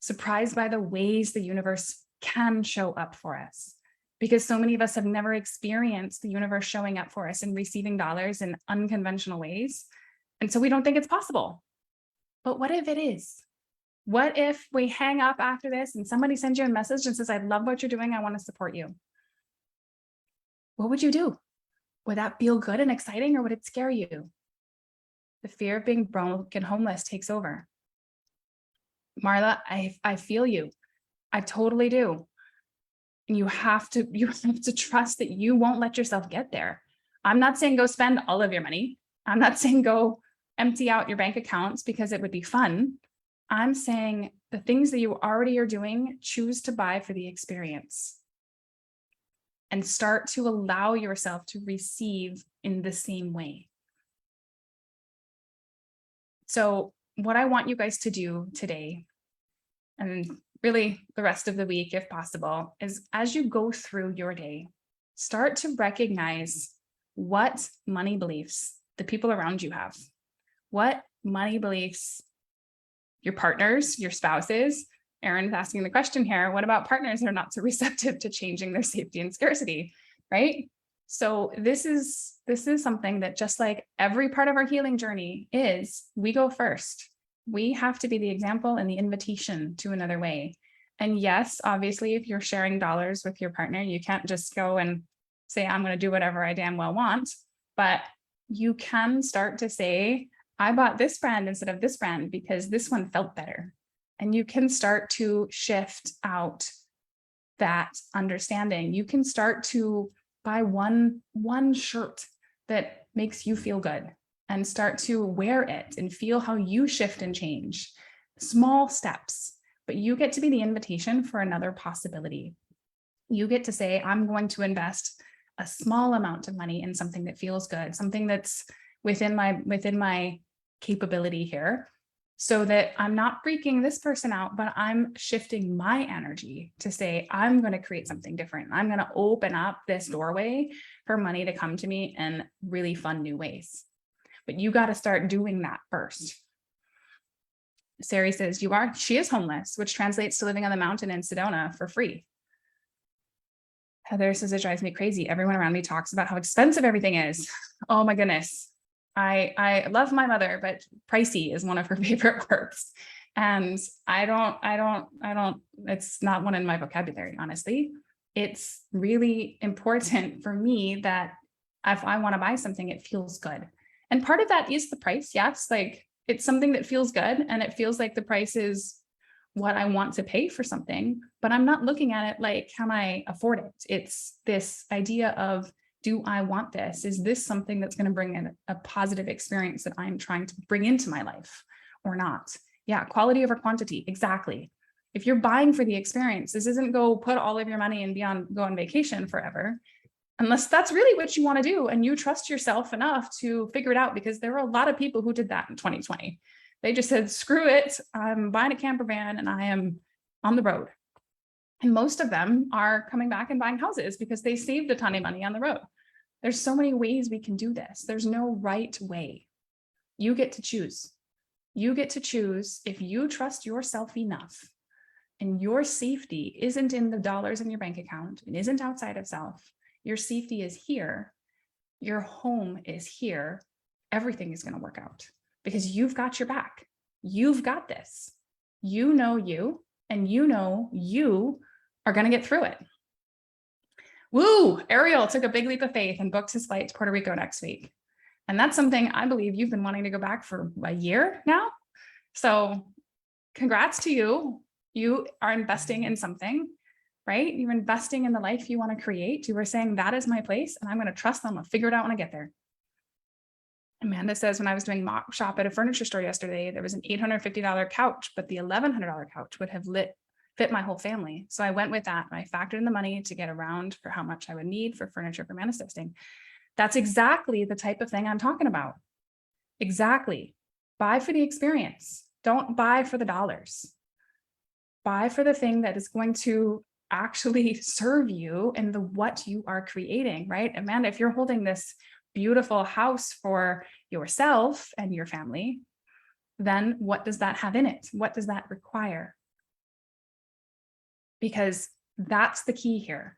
surprised by the ways the universe can show up for us. Because so many of us have never experienced the universe showing up for us and receiving dollars in unconventional ways. And so we don't think it's possible. But what if it is? What if we hang up after this and somebody sends you a message and says, I love what you're doing. I want to support you. What would you do? Would that feel good and exciting, or would it scare you? The fear of being broke and homeless takes over. Marla, I feel you. I totally do. And you have to trust that you won't let yourself get there. I'm not saying go spend all of your money. I'm not saying go empty out your bank accounts because it would be fun. I'm saying the things that you already are doing, choose to buy for the experience and start to allow yourself to receive in the same way. So what I want you guys to do today, and really the rest of the week, if possible, is as you go through your day, start to recognize what money beliefs the people around you have, what money beliefs your partners, your spouses. Erin's asking the question here, what about partners that are not so receptive to changing their safety and scarcity, right? So this is something that, just like every part of our healing journey is, we go first. We have to be the example and the invitation to another way. And yes, obviously, if you're sharing dollars with your partner, you can't just go and say, I'm going to do whatever I damn well want. But you can start to say, I bought this brand instead of this brand because this one felt better. And you can start to shift out that understanding. You can start to buy one shirt that makes you feel good and start to wear it and feel how you shift and change. Small steps, but you get to be the invitation for another possibility. You get to say, I'm going to invest a small amount of money in something that feels good, something that's within my capability here, so that I'm not freaking this person out, but I'm shifting my energy to say, I'm going to create something different. I'm going to open up this doorway for money to come to me in really fun new ways. But you got to start doing that first. Sari says, she is homeless, which translates to living on the mountain in Sedona for free. Heather says, it drives me crazy. Everyone around me talks about how expensive everything is. Oh my goodness. I love my mother, but pricey is one of her favorite words. And I don't, it's not one in my vocabulary, honestly. It's really important for me that if I want to buy something, it feels good. And part of that is the price. Yes. Like, it's something that feels good and it feels like the price is what I want to pay for something, but I'm not looking at it like, can I afford it? It's this idea of, do I want this? Is this something that's going to bring in a positive experience that I'm trying to bring into my life or not? Yeah, quality over quantity. Exactly. If you're buying for the experience, this isn't go put all of your money and go on vacation forever, unless that's really what you want to do and you trust yourself enough to figure it out, because there were a lot of people who did that in 2020. They just said, screw it, I'm buying a camper van and I am on the road. And most of them are coming back and buying houses because they saved a ton of money on the road. There's so many ways we can do this. There's no right way. You get to choose. You get to choose if you trust yourself enough and your safety isn't in the dollars in your bank account, it isn't outside of self. Your safety is here. Your home is here. Everything is going to work out because you've got your back. You've got this. You know you, and you know you are going to get through it. Woo! Ariel took a big leap of faith and booked his flight to Puerto Rico next week. And that's something I believe you've been wanting to go back for a year now. So congrats to you. You are investing in something, right? You're investing in the life you want to create. You were saying, that is my place, and I'm going to trust them. I'll figure it out when I get there. Amanda says, when I was doing mock shop at a furniture store yesterday, there was an $850 couch, but the $1,100 couch would have fit my whole family. So I went with that. And I factored in the money to get around for how much I would need for furniture for manifesting. That's exactly the type of thing I'm talking about. Exactly. Buy for the experience. Don't buy for the dollars. Buy for the thing that is going to actually serve you and the what you are creating, right? Amanda, if you're holding this beautiful house for yourself and your family, then what does that have in it? What does that require? Because that's the key here.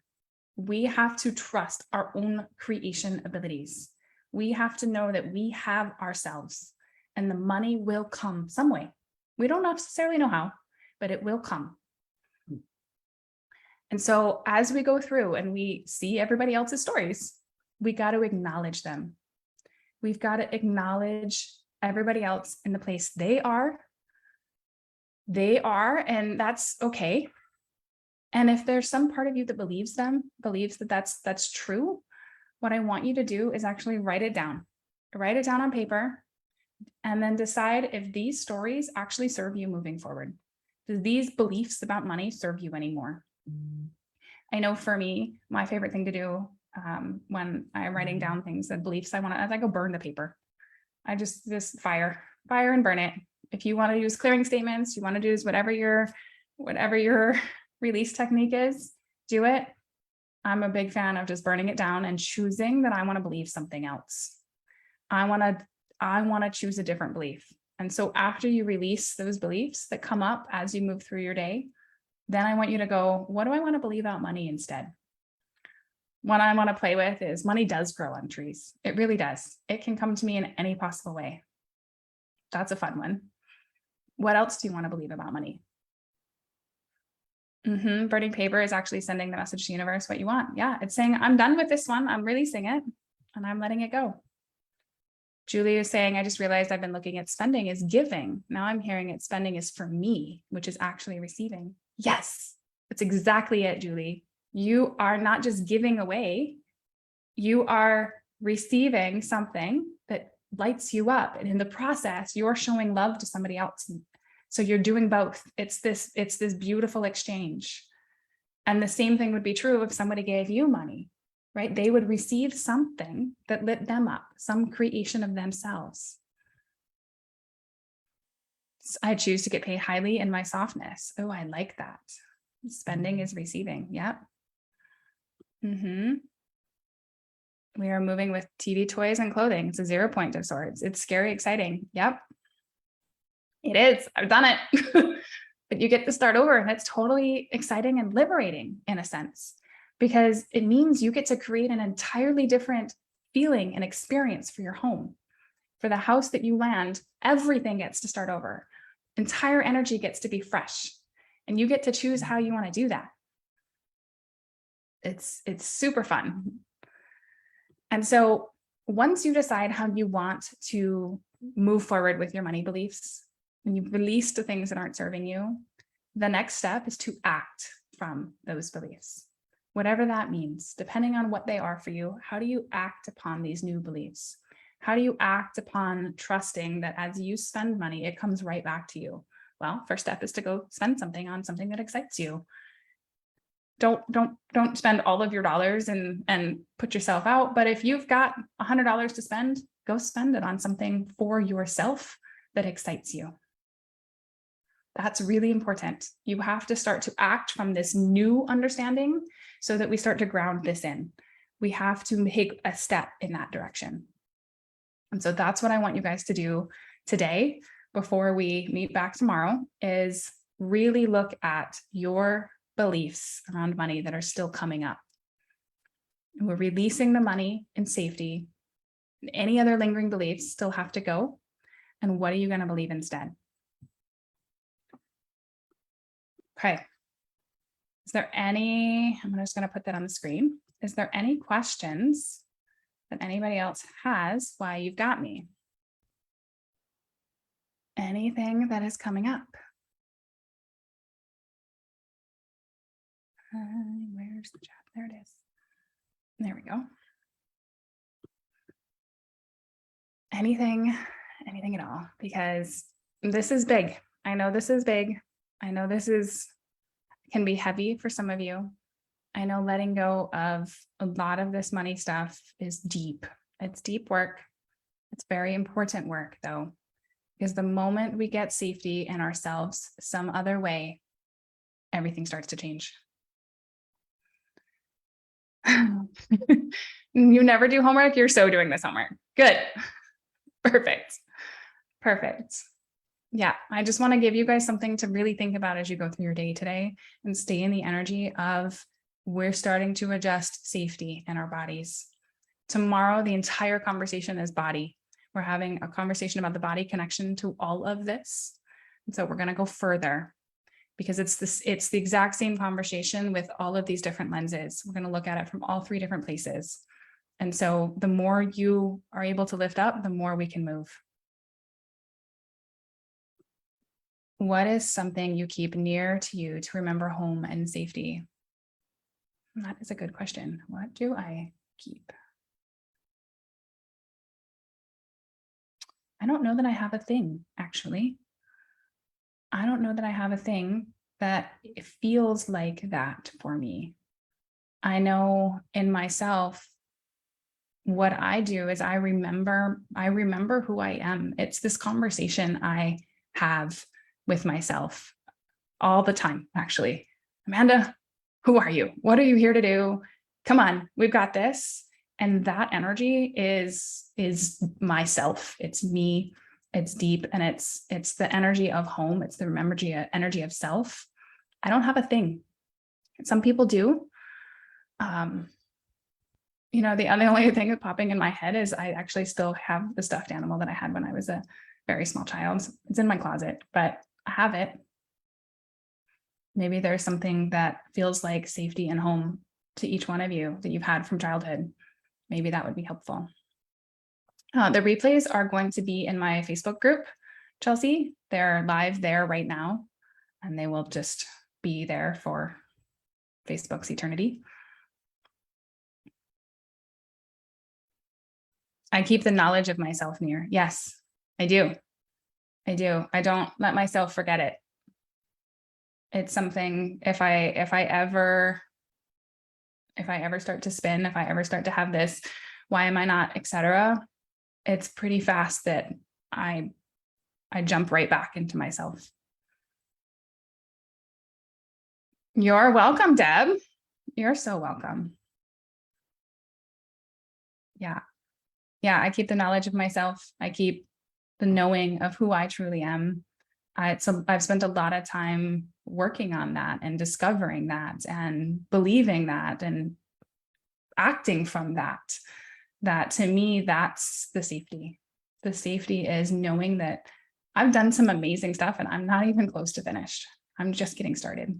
We have to trust our own creation abilities. We have to know that we have ourselves and the money will come some way. We don't necessarily know how, but it will come. And so as we go through and we see everybody else's stories, we got to acknowledge them. We've got to acknowledge everybody else in the place they are. They are, and that's okay. And if there's some part of you that believes that that's true, what I want you to do is actually write it down. Write it down on paper, and then decide if these stories actually serve you moving forward. Do these beliefs about money serve you anymore? I know for me, my favorite thing to do when I'm writing down things and beliefs I go burn the paper. I just fire and burn it. If you want to use clearing statements, you want to use whatever your release technique is, do it. I'm a big fan of just burning it down and choosing that I want to believe something else. I want to choose a different belief. And so after you release those beliefs that come up as you move through your day, then I want you to go, what do I want to believe about money instead? What I want to play with is money does grow on trees. It really does. It can come to me in any possible way. That's a fun one. What else do you want to believe about money? Burning paper is actually sending the message to the universe what you want. Yeah, it's saying, I'm done with this one. I'm releasing it and I'm letting it go. Julie is saying, I just realized I've been looking at spending as giving. Now I'm hearing it, spending is for me, which is actually receiving. Yes, that's exactly it, Julie. You are not just giving away, you are receiving something that lights you up. And in the process, you're showing love to somebody else. So you're doing both. It's this beautiful exchange. And the same thing would be true if somebody gave you money, right? They would receive something that lit them up, some creation of themselves. I choose to get paid highly in my softness. Oh, I like that. Spending is receiving. Yep. We are moving with TV, toys, and clothing. It's a 0 point of sorts. It's scary, exciting. Yep. It is. I've done it. But you get to start over, and it's totally exciting and liberating in a sense, because it means you get to create an entirely different feeling and experience for your home. For the house that you land, everything gets to start over. Entire energy gets to be fresh, and you get to choose how you want to do that. It's super fun. And so once you decide how you want to move forward with your money beliefs, and you've released the things that aren't serving you, the next step is to act from those beliefs. Whatever that means, depending on what they are for you, how do you act upon these new beliefs? How do you act upon trusting that as you spend money, it comes right back to you? Well, first step is to go spend something on something that excites you. Don't spend all of your dollars and put yourself out. But if you've got $100 to spend, go spend it on something for yourself that excites you? That's really important. You have to start to act from this new understanding so that we start to ground this in. We have to take a step in that direction. And so that's what I want you guys to do today before we meet back tomorrow, is really look at your beliefs around money that are still coming up. And we're releasing the money in safety. Any other lingering beliefs still have to go. And what are you going to believe instead? Okay. Is there any, I'm just going to put that on the screen. Is there any questions that anybody else has while you've got me? Anything that is coming up? Where's the chat? There it is. There we go. Anything at all, because this is big. I know this is big. I know this can be heavy for some of you. I know letting go of a lot of this money stuff is deep. It's deep work. It's very important work though, because the moment we get safety in ourselves some other way, everything starts to change. You never do homework. You're so doing this homework. Good. Perfect. Perfect. Yeah, I just want to give you guys something to really think about as you go through your day today and stay in the energy of we're starting to adjust safety in our bodies. Tomorrow, the entire conversation is body. We're having a conversation about the body connection to all of this. And so we're going to go further because it's the exact same conversation with all of these different lenses. We're going to look at it from all three different places. And so the more you are able to lift up, the more we can move. What is something you keep near to you to remember home and safety? That is a good question. What do I keep? I don't know that I have a thing, actually. I don't know that I have a thing that feels like that for me. I know in myself, what I do is I remember who I am. It's this conversation I have with myself all the time, actually. Amanda, who are you? What are you here to do? Come on, we've got this. And that energy is myself. It's me. It's deep, and it's the energy of home. It's the energy of self. I don't have a thing. Some people do. The only thing popping in my head is I actually still have the stuffed animal that I had when I was a very small child. It's in my closet, but I have it. Maybe there's something that feels like safety and home to each one of you that you've had from childhood. Maybe that would be helpful. The replays are going to be in my Facebook group, Chelsea. They're live there right now, and they will just be there for Facebook's eternity. I keep the knowledge of myself near. Yes, I do. I do. I don't let myself forget it. It's something, if I ever start to spin, if I ever start to have this, why am I not, etc., it's pretty fast that I jump right back into myself. You're welcome, Deb. You're so welcome. Yeah. Yeah, I keep the knowledge of myself. I keep the knowing of who I truly am. I've spent a lot of time working on that and discovering that and believing that and acting from that. That to me, that's the safety. The safety is knowing that I've done some amazing stuff and I'm not even close to finished. I'm just getting started.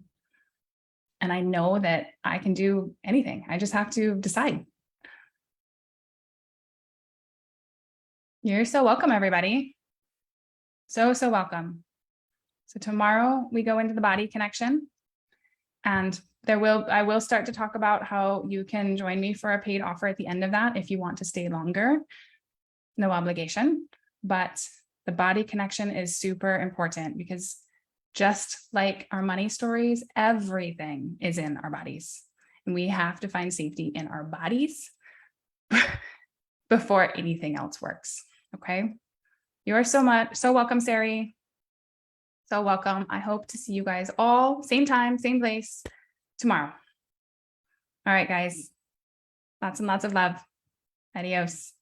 And I know that I can do anything. I just have to decide. You're so welcome, everybody. So welcome. So tomorrow we go into the body connection, and I will start to talk about how you can join me for a paid offer at the end of that if you want to stay longer. No obligation, but the body connection is super important because just like our money stories, everything is in our bodies, and we have to find safety in our bodies before anything else works. Okay. You are so welcome, Sari. So welcome. I hope to see you guys all same time, same place tomorrow. All right, guys. Lots and lots of love. Adios.